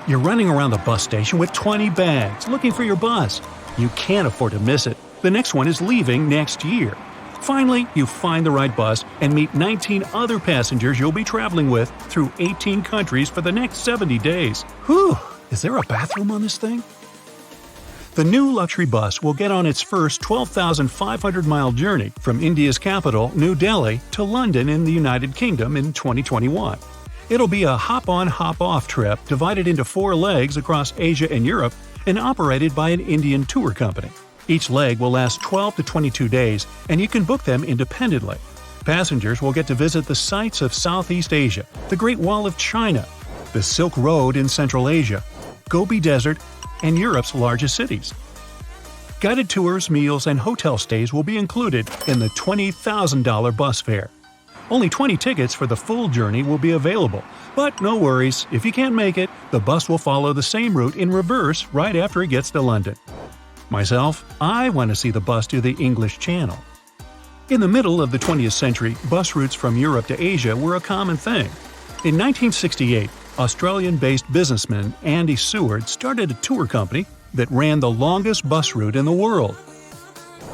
You're running around the bus station with 20 bags, looking for your bus. You can't afford to miss it. The next one is leaving next year. Finally, you find the right bus and meet 19 other passengers you'll be traveling with through 18 countries for the next 70 days. Whew! Is there a bathroom on this thing? The new luxury bus will get on its first 12,500-mile journey from India's capital, New Delhi, to London in the United Kingdom in 2021. It'll be a hop-on, hop-off trip divided into 4 legs across Asia and Europe and operated by an Indian tour company. Each leg will last 12 to 22 days, and you can book them independently. Passengers will get to visit the sights of Southeast Asia, the Great Wall of China, the Silk Road in Central Asia, Gobi Desert, and Europe's largest cities. Guided tours, meals, and hotel stays will be included in the $20,000 bus fare. Only 20 tickets for the full journey will be available, but no worries, if you can't make it, the bus will follow the same route in reverse right after it gets to London. Myself, I want to see the bus do the English Channel. In the middle of the 20th century, bus routes from Europe to Asia were a common thing. In 1968, Australian-based businessman Andy Seward started a tour company that ran the longest bus route in the world.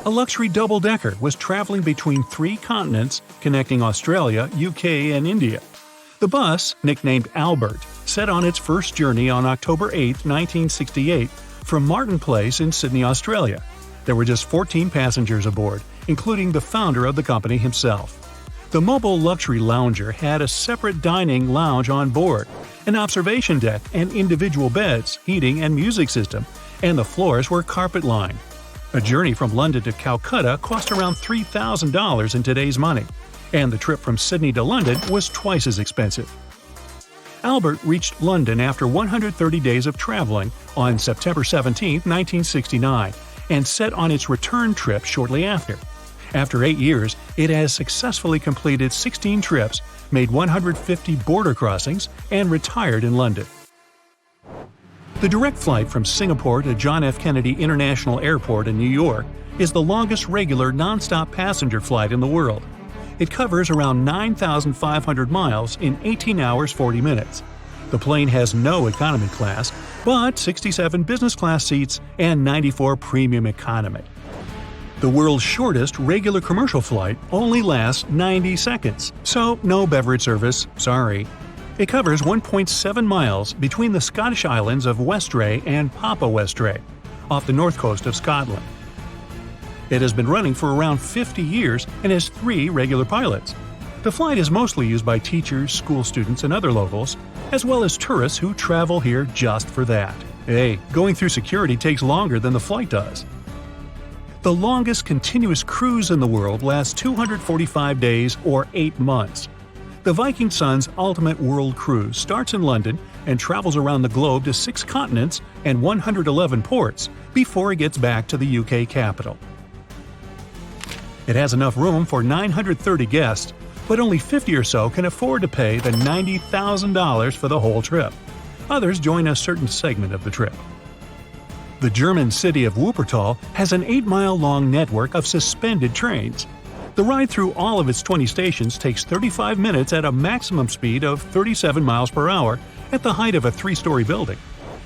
A luxury double-decker was traveling between 3 continents, connecting Australia, UK, and India. The bus, nicknamed Albert, set on its first journey on October 8, 1968, from Martin Place in Sydney, Australia. There were just 14 passengers aboard, including the founder of the company himself. The mobile luxury lounger had a separate dining lounge on board, an observation deck and individual beds, heating and music system, and the floors were carpet-lined. A journey from London to Calcutta cost around $3,000 in today's money, and the trip from Sydney to London was twice as expensive. Albert reached London after 130 days of traveling on September 17, 1969, and set on its return trip shortly after. After 8 years, it has successfully completed 16 trips, made 150 border crossings, and retired in London. The direct flight from Singapore to John F. Kennedy International Airport in New York is the longest regular non-stop passenger flight in the world. It covers around 9,500 miles in 18 hours 40 minutes. The plane has no economy class, but 67 business class seats and 94 premium economy. The world's shortest regular commercial flight only lasts 90 seconds, so no beverage service, sorry. It covers 1.7 miles between the Scottish islands of Westray and Papa Westray, off the north coast of Scotland. It has been running for around 50 years and has 3 regular pilots. The flight is mostly used by teachers, school students, and other locals, as well as tourists who travel here just for that. Hey, going through security takes longer than the flight does. The longest continuous cruise in the world lasts 245 days or 8 months. The Viking Sun's Ultimate World Cruise starts in London and travels around the globe to 6 continents and 111 ports before it gets back to the UK capital. It has enough room for 930 guests, but only 50 or so can afford to pay the $90,000 for the whole trip. Others join a certain segment of the trip. The German city of Wuppertal has an 8-mile-long network of suspended trains. The ride through all of its 20 stations takes 35 minutes at a maximum speed of 37 miles per hour at the height of a 3-story building.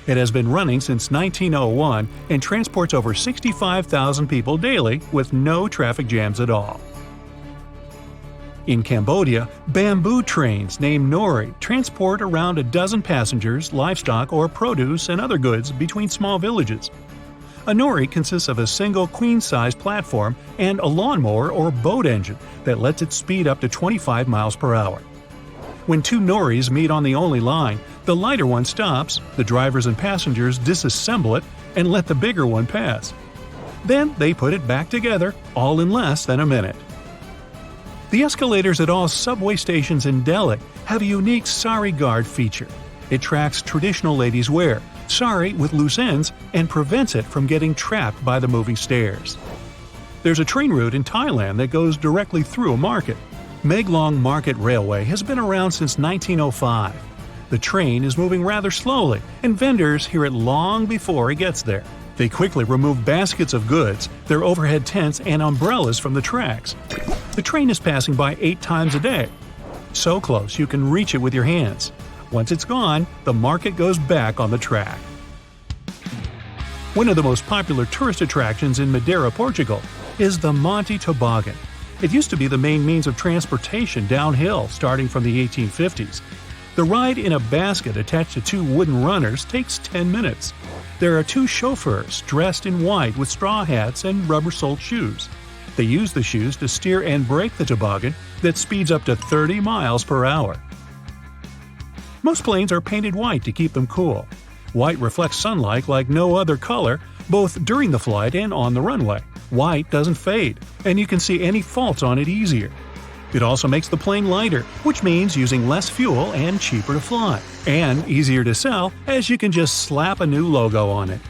It has been running since 1901 and transports over 65,000 people daily with no traffic jams at all. In Cambodia, bamboo trains named Nori transport around a dozen passengers, livestock, or produce and other goods between small villages. A nori consists of a single queen-size platform and a lawnmower or boat engine that lets it speed up to 25 miles per hour. When 2 noris meet on the only line, the lighter one stops, the drivers and passengers disassemble it and let the bigger one pass. Then they put it back together, all in less than a minute. The escalators at all subway stations in Delhi have a unique sari guard feature. It tracks traditional ladies' wear, sari with loose ends, and prevents it from getting trapped by the moving stairs. There's a train route in Thailand that goes directly through a market. Maeglong Market Railway has been around since 1905. The train is moving rather slowly, and vendors hear it long before it gets there. They quickly remove baskets of goods, their overhead tents, and umbrellas from the tracks. The train is passing by 8 times a day. So close you can reach it with your hands. Once it's gone, the market goes back on the track. One of the most popular tourist attractions in Madeira, Portugal, is the Monte Toboggan. It used to be the main means of transportation downhill starting from the 1850s. The ride in a basket attached to two wooden runners takes 10 minutes. There are two chauffeurs dressed in white with straw hats and rubber-soled shoes. They use the shoes to steer and brake the toboggan that speeds up to 30 miles per hour. Most planes are painted white to keep them cool. White reflects sunlight like no other color, both during the flight and on the runway. White doesn't fade, and you can see any faults on it easier. It also makes the plane lighter, which means using less fuel and cheaper to fly, and easier to sell as you can just slap a new logo on it.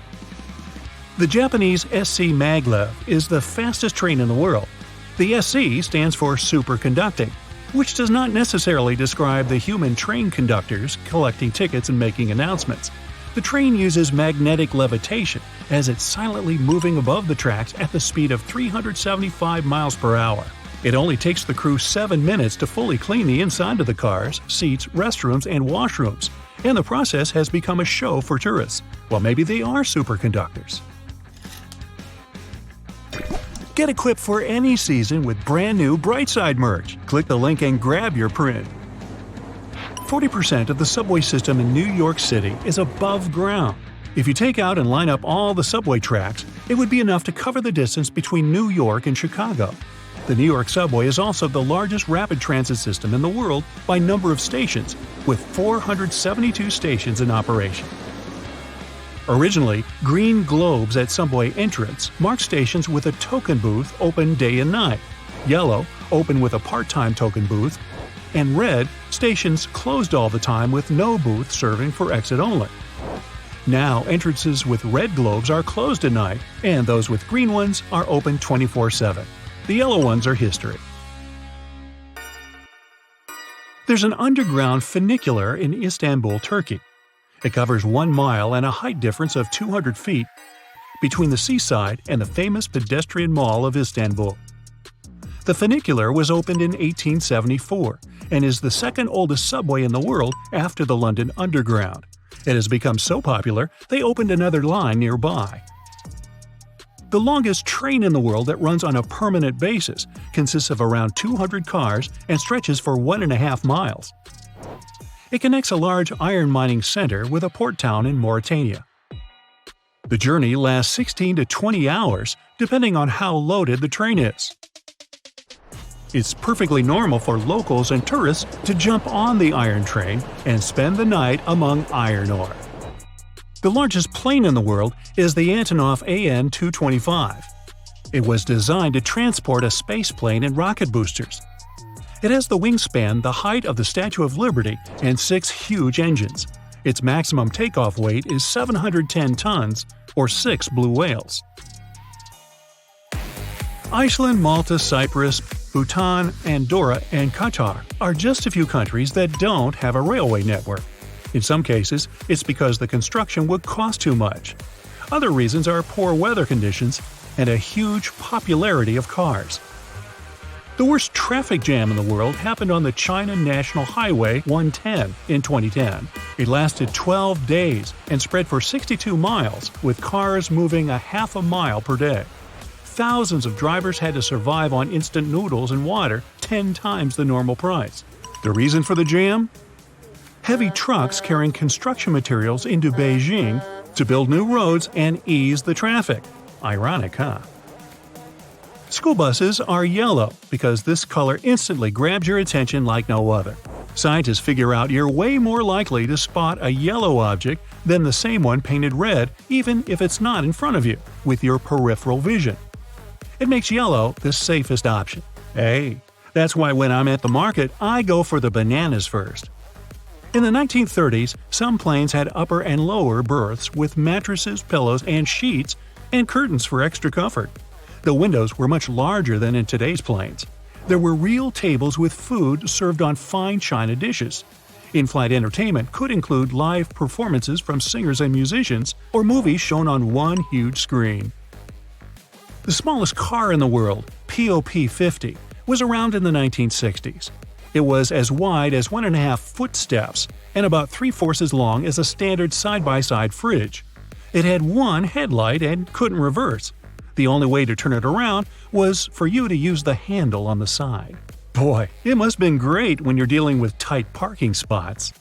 The Japanese SC Maglev is the fastest train in the world. The SC stands for superconducting, which does not necessarily describe the human train conductors collecting tickets and making announcements. The train uses magnetic levitation as it's silently moving above the tracks at the speed of 375 miles per hour. It only takes the crew 7 minutes to fully clean the inside of the cars, seats, restrooms, and washrooms, and the process has become a show for tourists. Well, maybe they are superconductors. Get equipped for any season with brand new Brightside merch. Click the link and grab your print. 40% of the subway system in New York City is above ground. If you take out and line up all the subway tracks, it would be enough to cover the distance between New York and Chicago. The New York subway is also the largest rapid transit system in the world by number of stations, with 472 stations in operation. Originally, green globes at subway entrance marked stations with a token booth open day and night, yellow, open with a part-time token booth, and red, stations closed all the time with no booth serving for exit only. Now, entrances with red globes are closed at night, and those with green ones are open 24/7. The yellow ones are history. There's an underground funicular in Istanbul, Turkey. It covers 1 mile and a height difference of 200 feet between the seaside and the famous pedestrian mall of Istanbul. The funicular was opened in 1874 and is the second oldest subway in the world after the London Underground. It has become so popular, they opened another line nearby. The longest train in the world that runs on a permanent basis consists of around 200 cars and stretches for 1.5 miles. It connects a large iron mining center with a port town in Mauritania. The journey lasts 16 to 20 hours, depending on how loaded the train is. It's perfectly normal for locals and tourists to jump on the iron train and spend the night among iron ore. The largest plane in the world is the Antonov AN-225. It was designed to transport a spaceplane and rocket boosters. It has the wingspan the height of the Statue of Liberty and 6 huge engines. Its maximum takeoff weight is 710 tons, or 6 blue whales. Iceland, Malta, Cyprus, Bhutan, Andorra, and Qatar are just a few countries that don't have a railway network. In some cases, it's because the construction would cost too much. Other reasons are poor weather conditions and a huge popularity of cars. The worst traffic jam in the world happened on the China National Highway 110 in 2010. It lasted 12 days and spread for 62 miles, with cars moving a half a mile per day. Thousands of drivers had to survive on instant noodles and water 10 times the normal price. The reason for the jam? Heavy trucks carrying construction materials into Beijing to build new roads and ease the traffic. Ironic, huh? School buses are yellow because this color instantly grabs your attention like no other. Scientists figure out you're way more likely to spot a yellow object than the same one painted red, even if it's not in front of you, with your peripheral vision. It makes yellow the safest option. Hey, that's why when I'm at the market, I go for the bananas first. In the 1930s, some planes had upper and lower berths with mattresses, pillows, and sheets, and curtains for extra comfort. The windows were much larger than in today's planes. There were real tables with food served on fine china dishes. In-flight entertainment could include live performances from singers and musicians, or movies shown on one huge screen. The smallest car in the world, POP-50, was around in the 1960s. It was as wide as 1.5 footsteps and about 3/4 as long as a standard side-by-side fridge. It had one headlight and couldn't reverse. The only way to turn it around was for you to use the handle on the side. Boy, it must have been great when you're dealing with tight parking spots.